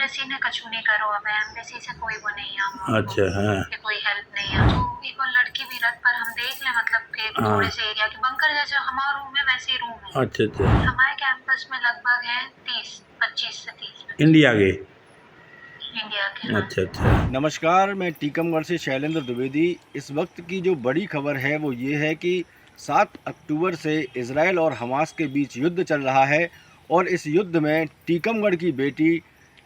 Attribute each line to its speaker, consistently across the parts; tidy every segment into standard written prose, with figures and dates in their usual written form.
Speaker 1: Embassy ने कछु नहीं करो, अब एम्बेसी से कोई वो नहीं है,
Speaker 2: अच्छा हाँ
Speaker 1: कि कोई हेल्प नहीं है। तो एक और लड़की भी रथ पर हम देख ले, मतलब कि
Speaker 2: हाँ।
Speaker 1: थोड़े से एरिया के बंकर जैसे हमारा रूम है वैसे ही रूम है।
Speaker 2: अच्छा अच्छा
Speaker 1: हमारे कैंपस में लगभग है 25 से 30
Speaker 2: इंडिया के
Speaker 1: इंडिया के। हाँ।
Speaker 2: अच्छा अच्छा।
Speaker 3: नमस्कार, मैं टीकमगढ़ से शैलेंद्र द्विवेदी। इस वक्त की जो बड़ी खबर है वो ये है कि 7 अक्टूबर से इजराइल और हमास के बीच युद्ध चल रहा है और इस युद्ध में टीकमगढ़ की बेटी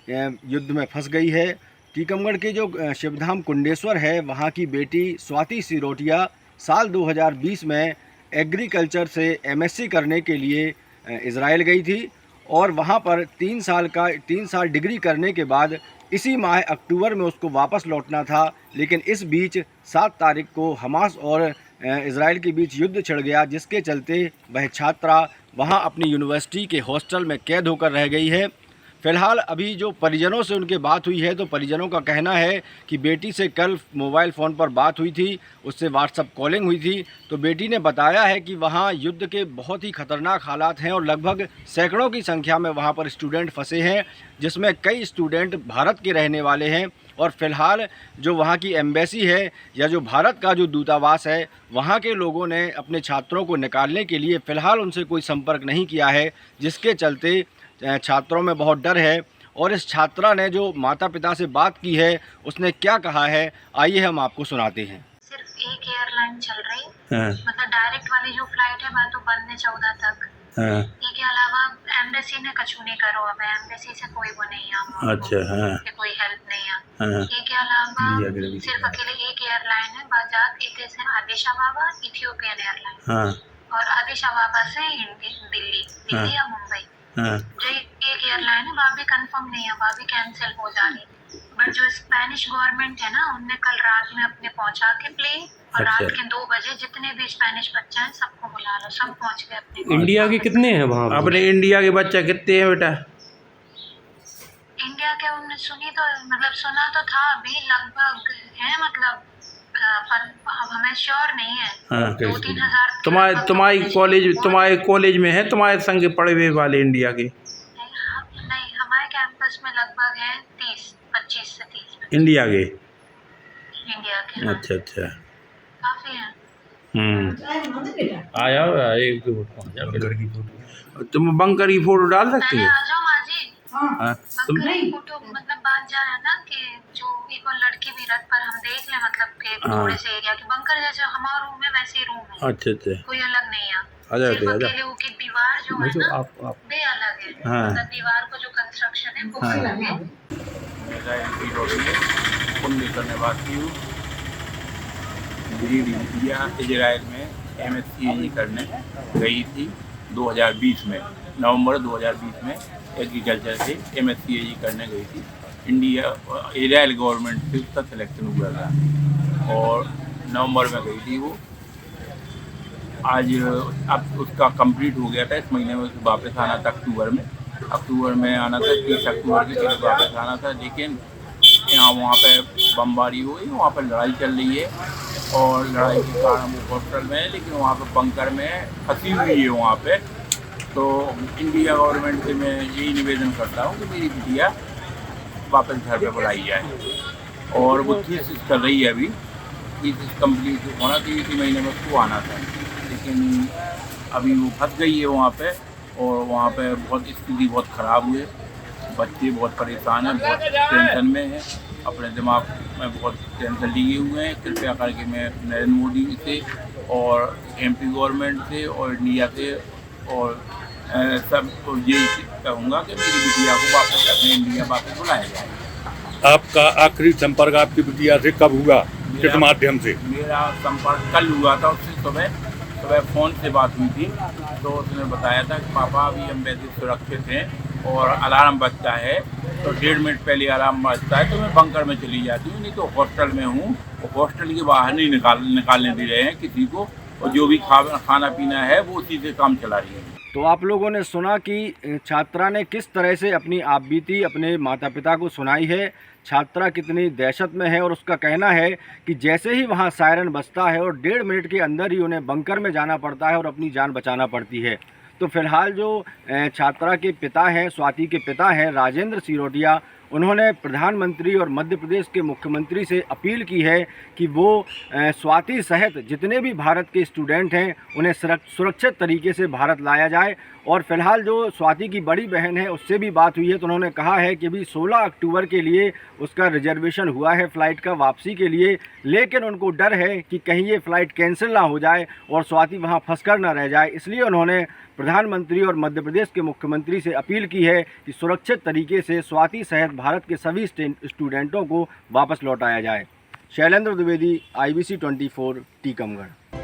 Speaker 3: युद्ध में फंस गई है। टीकमगढ़ के जो शिवधाम कुंडेश्वर है वहाँ की बेटी स्वाति सिरोटिया साल 2020 में एग्रीकल्चर से एमएससी करने के लिए इजराइल गई थी और वहाँ पर 3 साल डिग्री करने के बाद इसी माह अक्टूबर में उसको वापस लौटना था, लेकिन इस बीच 7 तारीख को हमास और इजराइल के बीच युद्ध छिड़ गया, जिसके चलते वह छात्रा वहां अपनी यूनिवर्सिटी के हॉस्टल में कैद होकर रह गई है। फ़िलहाल अभी जो परिजनों से उनके बात हुई है तो परिजनों का कहना है कि बेटी से कल मोबाइल फ़ोन पर बात हुई थी, उससे व्हाट्सएप कॉलिंग हुई थी, तो बेटी ने बताया है कि वहाँ युद्ध के बहुत ही ख़तरनाक हालात हैं और लगभग सैकड़ों की संख्या में वहाँ पर स्टूडेंट फंसे हैं, जिसमें कई स्टूडेंट भारत के रहने वाले हैं। और फ़िलहाल जो वहाँ की एम्बेसी है या जो भारत का जो दूतावास है, वहाँ के लोगों ने अपने छात्रों को निकालने के लिए फ़िलहाल उनसे कोई संपर्क नहीं किया है, जिसके चलते छात्रों में बहुत डर है। और इस छात्रा ने जो माता पिता से बात की है उसने क्या कहा है, आइए हम आपको सुनाते हैं।
Speaker 1: सिर्फ एक एयरलाइन चल रही,
Speaker 2: हाँ
Speaker 1: मतलब डायरेक्ट वाली जो फ्लाइट है वह तो बंद है 14 तक।
Speaker 2: हाँ
Speaker 1: इसके अलावा एम्बेसी ने कछु नहीं करो, अब एम्बेसी से कोई वो नहीं है,
Speaker 2: अच्छा हाँ
Speaker 1: कि कोई हेल्प नहीं है।
Speaker 2: हाँ
Speaker 1: इसके अलावा
Speaker 2: इंडिया के लिए
Speaker 1: सिर्फ अकेले एक एयरलाइन है, बाजाक इथे से आदिश अबाबा इथियोपियन एयरलाइन,
Speaker 2: हाँ
Speaker 1: और आदिश अबाबा से दिल्ली या मुंबई।
Speaker 2: हाँ
Speaker 1: जो एक एयरलाइन है वहाँ भी कंफर्म नहीं है, वहाँ भी कैंसिल हो जा रही। बट जो स्पेनिश गवर्नमेंट है ना, उनने कल रात में अपने पहुंचा के प्लेन, और
Speaker 2: अच्छा।
Speaker 1: रात के 2 बजे जितने भी स्पेनिश बच्चे हैं सबको बुला लो, सब पहुंच गए अपने।
Speaker 4: इंडिया के कितने हैं वहाँ पे?
Speaker 2: अपने इंडिया के बच्चे कितने हैं बेटा?
Speaker 1: इंडिया के उनने सुनी तो मतलब सुना तो था, अभी लगभग है, मतलब अब हमें श्योर नहीं है।
Speaker 2: हाँ
Speaker 1: 2-3 हजार
Speaker 2: तुम्हारे कॉलेज में है तुम्हारे संग पढ़े हुए वाले इंडिया के?
Speaker 1: नहीं, हमारे कैंपस में लगभग है 25 से 30
Speaker 2: इंडिया के?
Speaker 1: इंडिया के। हाँ,
Speaker 2: अच्छा अच्छा
Speaker 1: काफी है।
Speaker 2: आ जाओ एक दो फोटो, तुम बंकर की फोटो डाल सकते
Speaker 1: पहले
Speaker 2: हो?
Speaker 1: आ जाओ माजी।
Speaker 2: हाँ तुम
Speaker 1: बंकर की फोटो, मतलब बात जा है ना कि जो एक और लड़की भी रथ पर हम देख ले, मतलब कि
Speaker 2: हाँ।
Speaker 1: थोड़े से एरिया के बंकर जैसे हमारा रूम है वैसे ही रूम है,
Speaker 2: अच्छा अच्छा
Speaker 1: कोई अलग नहीं है।
Speaker 2: आ जाओ
Speaker 1: सिर्फ
Speaker 2: आ जाओ।
Speaker 1: अकेले वो की दीवार जो है ना
Speaker 4: आप
Speaker 1: वे अलग है,
Speaker 2: हाँ।
Speaker 1: मतलब दीवार को जो कंस्ट्रक्शन है वो
Speaker 2: हाँ।
Speaker 1: अलग है।
Speaker 5: मेरा एमपी रोड कुंडेश्वर निवासी हूँ। मेरी इंडिया इजराइल में एमएससी करने गई थी 2020 में, नवंबर 2020 में एग्रीकल्चर से एमएससी करने गई थी। इंडिया इजराइल गवर्नमेंट से उसका सिलेक्शन हुआ था और नवंबर में गई थी वो। आज अब उसका कंप्लीट हो गया था, इस महीने में उसे वापस आना था। अक्टूबर में आना था, 30 अक्टूबर के करीब वापस आना था, लेकिन यहाँ वहाँ पे बमबारी हुई, वहाँ पर लड़ाई चल रही है और लड़ाई के कारण वो हॉस्टल में है, लेकिन वहाँ पे बंकर में फंसी हुई है वहाँ पे। तो इंडिया गवर्नमेंट से मैं यही निवेदन करता हूँ कि मेरी बिटिया वापस घर पे बुलाई जाए। और वो थीसिस कर रही है अभी, थीसिस कंप्लीट होना चाहिए, इसी महीने में उसको आना था, लेकिन अभी वो फंस गई है वहाँ पे। और वहाँ पे बहुत स्थिति बहुत ख़राब हुई है, बच्चे बहुत परेशान हैं, बहुत टेंशन में हैं, अपने दिमाग में बहुत टेंशन लिए हुए हैं। कृपया करके मैं नरेंद्र मोदी से और एमपी गवर्नमेंट से और इंडिया से और सब यही कहूँगा कि मेरी बिटिया को वापस अपने इंडिया वापस बुलाया जाए।
Speaker 2: आपका आखिरी संपर्क आपकी बिटिया से कब हुआ, किस माध्यम से?
Speaker 5: मेरा संपर्क कल हुआ था उससे। सुबह फ़ोन से बात हुई थी, तो उसने बताया था कि पापा अभी एम्बेसी सुरक्षित हैं और अलार्म बजता है, तो 1.5 मिनट पहले अलार्म बजता है तो मैं बंकर में चली जाती हूँ, नहीं तो हॉस्टल में हूँ। हॉस्टल के बाहर नहीं निकालने दे रहे हैं किसी को, और जो भी खाना पीना है वो उसी से काम चला रही है।
Speaker 3: तो आप लोगों ने सुना कि छात्रा ने किस तरह से अपनी आपबीती अपने माता पिता को सुनाई है। छात्रा कितनी दहशत में है और उसका कहना है कि जैसे ही वहां सायरन बजता है और 1.5 मिनट के अंदर ही उन्हें बंकर में जाना पड़ता है और अपनी जान बचाना पड़ती है। तो फिलहाल जो छात्रा के पिता हैं, स्वाति के पिता हैं राजेंद्र सिरोटिया, उन्होंने प्रधानमंत्री और मध्य प्रदेश के मुख्यमंत्री से अपील की है कि वो स्वाति सहित जितने भी भारत के स्टूडेंट हैं उन्हें सुरक्षित तरीके से भारत लाया जाए। और फिलहाल जो स्वाति की बड़ी बहन है उससे भी बात हुई है, तो उन्होंने कहा है कि भी 16 अक्टूबर के लिए उसका रिजर्वेशन हुआ है फ़्लाइट का वापसी के लिए, लेकिन उनको डर है कि कहीं ये फ़्लाइट कैंसिल ना हो जाए और स्वाति वहाँ फंसकर ना रह जाए। इसलिए उन्होंने प्रधानमंत्री और मध्य प्रदेश के मुख्यमंत्री से अपील की है कि सुरक्षित तरीके से स्वाति सहित भारत के सभी स्टूडेंटों को वापस लौटाया जाए। शैलेंद्र द्विवेदी, IBC 24, टीकमगढ़।